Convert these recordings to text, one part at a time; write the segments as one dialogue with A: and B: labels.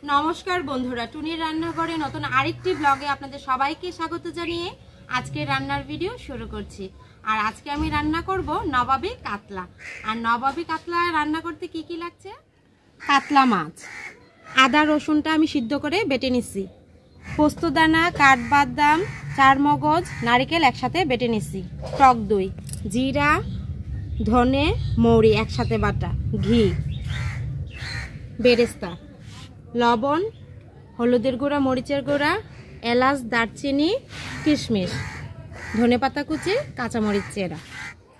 A: নমস্কার বন্ধুরা, টুনির রান্নাঘরে নতুন আরেকটি ব্লগে আপনাদের সবাইকে স্বাগত জানিয়ে আজকে রান্নার ভিডিও শুরু করছি। আর আজকে আমি রান্না করব নবাবী কাতলা। আর নবাবী কাতলা রান্না করতে কি কি লাগছে? কাতলা মাছ, আদা রসুনটা আমি সিদ্ধ করে বেটে নিচ্ছি, পোস্তদানা, কাঠবাদাম, চারমগজ, নারকেল একসাথে বেটে নিচ্ছি, টক দই, জিরা, ধনে, মৌরি একসাথে বাটা, ঘি, বেরেস্তা, লবণ, হলুদের গুঁড়া, মরিচের গুঁড়া, এলাচ, দারচিনি, কিশমিশ, ধনেপাতা কুচি, কাঁচামরিচ চেরা।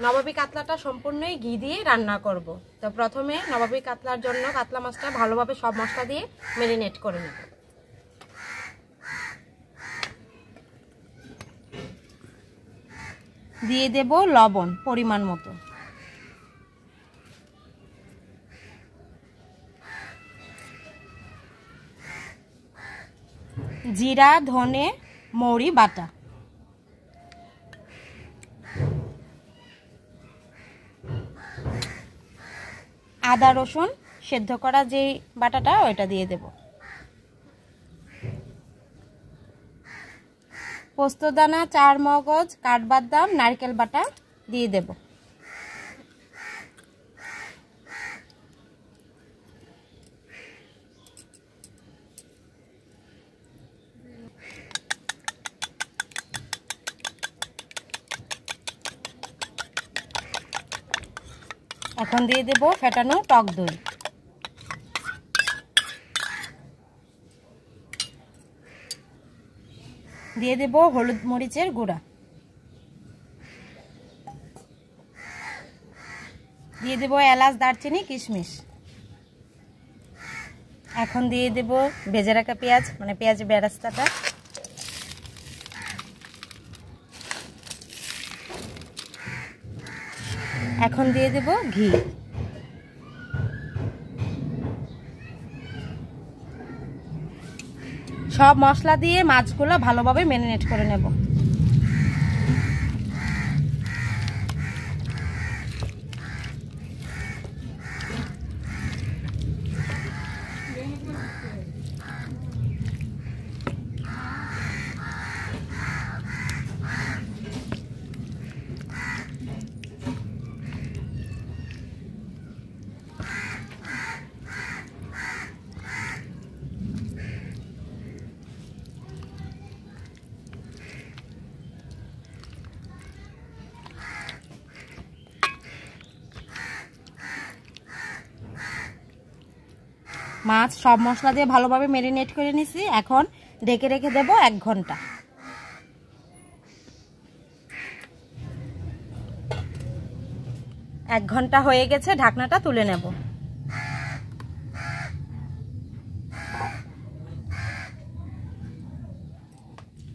A: নবাবী কাতলাটা সম্পূর্ণই ঘি দিয়ে রান্না করব। তো প্রথমে নবাবী কাতলার জন্য কাতলা মাছটা ভালোভাবে সব মশলা দিয়ে ম্যারিনেট করে নেব। দিয়ে দেব লবণ পরিমাণ মতো, জিরা, ধনে, মৌরি বাটা, আদা রসুন সেদ্ধ করা যে বাটাটা ওইটা দিয়ে দেব, পোস্তদানা, চারমগজ, কাঠবাদাম, নারকেল বাটা দিয়ে দেব। এখন দিয়ে দেব ফেটানো টক দই, দিয়ে দেব হলুদ মরিচের গুঁড়া, দিয়ে দেব এলাচ, দারচিনি, কিশমিশ। এখন দিয়ে দেব ভেজে রাখা পেঁয়াজ, মানে পেঁয়াজ বেরেস্তাটা, এখন দিয়ে দেব ঘি, সব মশলা দিয়ে মাছগুলো ভালোভাবে ম্যারিনেট করে নেব। মাছ সব মশলা দিয়ে ভালোভাবে ম্যারিনেট করে নিছি। এখন ঢেকে রেখে দেব 1 ঘন্টা। এক ঘন্টা হয়ে গেছে, ঢাকনাটা তুলে নেব।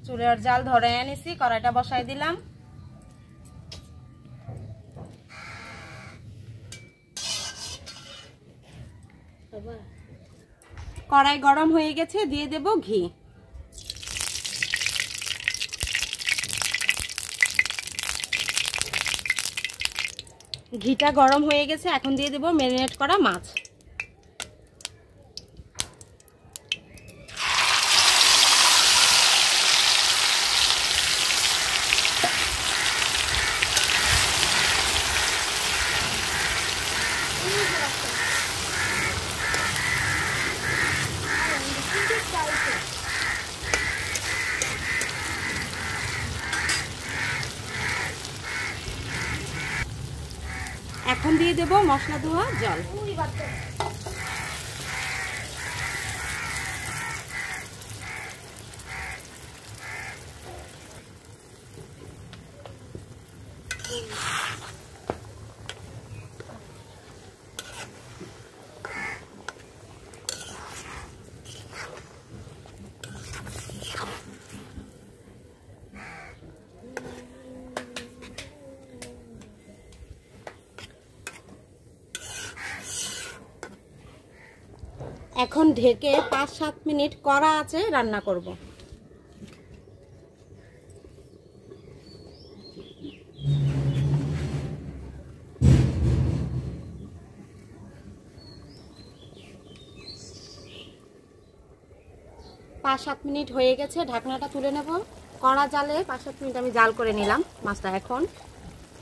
A: চুলার জাল ধরে এনেছি, কড়াইটা বসাই দিলাম। কড়াই গরম হয়ে গেছে, দিয়ে দেব ঘি, ঘিটা গরম হয়ে গেছে। এখন দিয়ে দেব ম্যারিনেট করা মাছ, এখন দিয়ে দেব মশলা ধোয়া জল, এখন ঢেকে 5-7 মিনিট কড়া আঁচে রান্না করব। 5-7 মিনিট হয়ে গেছে, ঢাকনাটা তুলে নেব। কড়া জালে 5-7 মিনিট আমি জাল করে নিলাম মাছটা। এখন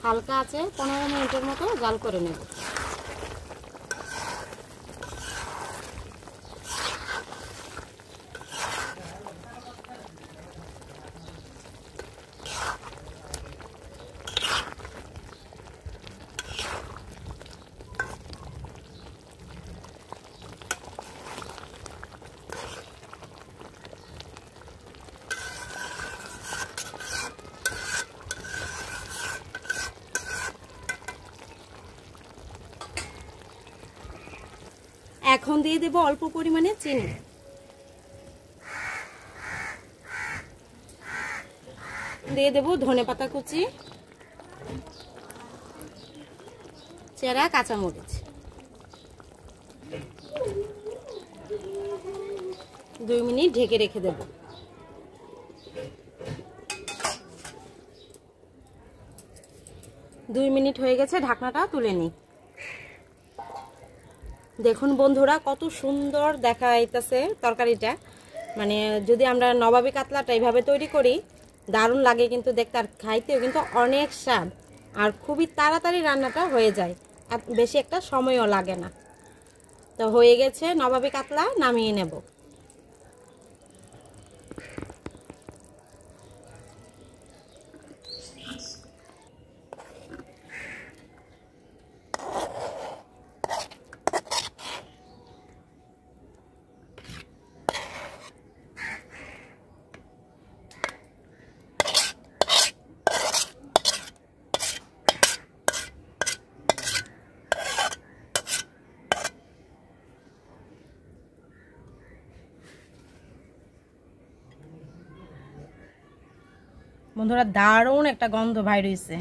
A: হালকা আছে 15 মিনিটের মতো জাল করে নেব। এখন দিয়ে দেব অল্প পরিমাণে চিনি। দিয়ে দেব ধনেপাতা কুচি, চেরা কাঁচামরিচ। 2 মিনিট ঢেকে রেখে দেব। দুই মিনিট হয়ে গেছে, ঢাকনাটা তুলে নিই। দেখুন বন্ধুরা কত সুন্দর দেখা যাইতেছে তরকারিটা। মানে যদি আমরা নবাবী কাতলাটা এইভাবে তৈরি করি দারুণ লাগে কিন্তু দেখতে, আর খাইতেও কিন্তু অনেক স্বাদ, আর খুবই তাড়াতাড়ি রান্নাটা হয়ে যায়, আর বেশি একটা সময়ও লাগে না। তো হয়ে গেছে নবাবী কাতলা, নামিয়ে নেব। বন্ধুরা দারুণ একটা গন্ধ বাইর হইছে।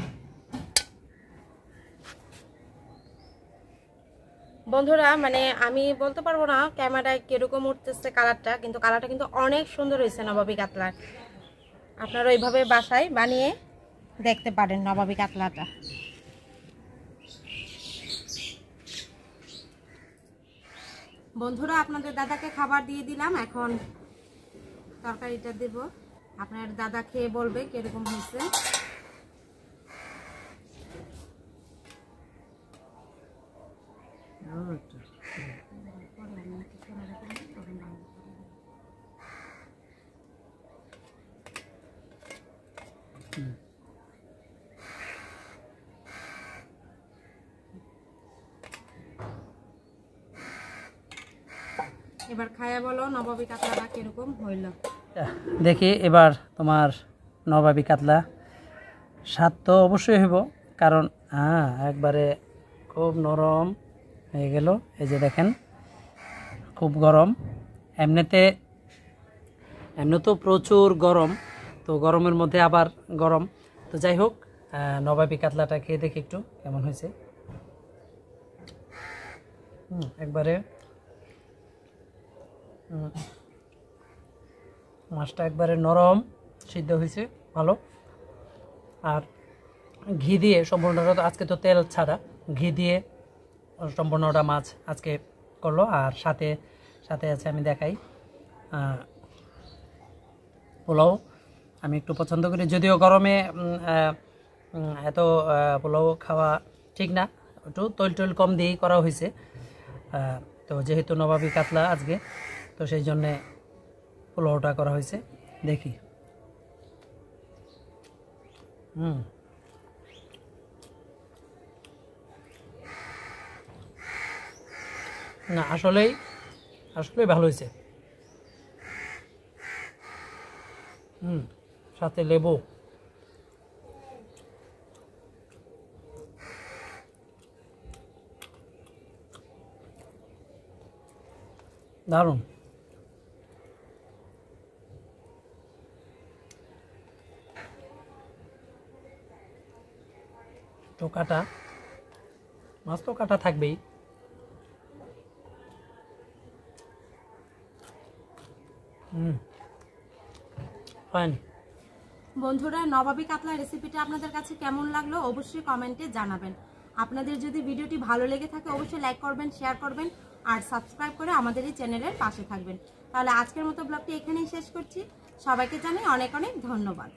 A: বন্ধুরা মানে আমি বলতে পারবো না ক্যামেরায় কিরকম উঠতেছে কালারটা, কিন্তু কালারটা কিন্তু অনেক সুন্দর হয়েছে নবাবী কাতলার। আপনারা ওইভাবে বাসায় বানিয়ে দেখতে পারেন নবাবী কাতলাটা। বন্ধুরা আপনাদের দাদাকে খাবার দিয়ে দিলাম, এখন তরকারিটা দেব। আপনার দাদা খেয়ে বলবে কিরকম হয়েছে। এবার খায়া বলো নবাবী কাতলাটা কিরকম হইল।
B: দেখি এবার তোমার নবাবী কাতলা। স্বাদ তো অবশ্যই হইব, কারণ একবারে খুব নরম হয়ে গেল। এই যে দেখেন খুব গরম, এমনি তো প্রচুর গরম, তো গরমের মধ্যে আবার গরম। তো যাই হোক নবাবী কাতলাটা খেয়ে দেখি একটু কেমন হয়েছে। একবারে মাছটা একবারে নরম সিদ্ধ হয়েছে ভালো। আর ঘি দিয়ে সম্পূর্ণটা, আজকে তো তেল ছাড়া ঘি দিয়ে সম্পূর্ণটা মাছ আজকে করলো। আর সাথে আছে আমি দেখাই পোলাও। আমি একটু পছন্দ করি, যদিও গরমে এত পোলাও খাওয়া ঠিক না, একটু তৈল কম দিয়েই করা হয়েছে। তো যেহেতু নবাবী কাতলা আজকে, তো সেই জন্যে পোলাওটা করা হয়েছে। দেখি না আসলেই ভালো হয়েছে। সাথে লেবু, দারুণ। তো কাটা মাছ তো কাটা থাকবেই। ফাইন।
A: বন্ধুরা নবাবী কাতলা রেসিপিটা আপনাদের কাছে কেমন লাগলো অবশ্যই কমেন্টে জানাবেন। আপনাদের যদি ভিডিওটি ভালো লেগে থাকে অবশ্যই লাইক করবেন, শেয়ার করবেন, আর সাবস্ক্রাইব করে আমাদের এই চ্যানেলের পাশে থাকবেন। তাহলে আজকের মতো ব্লগটি এখানেই শেষ করছি। সবাইকে জানাই অনেক অনেক ধন্যবাদ।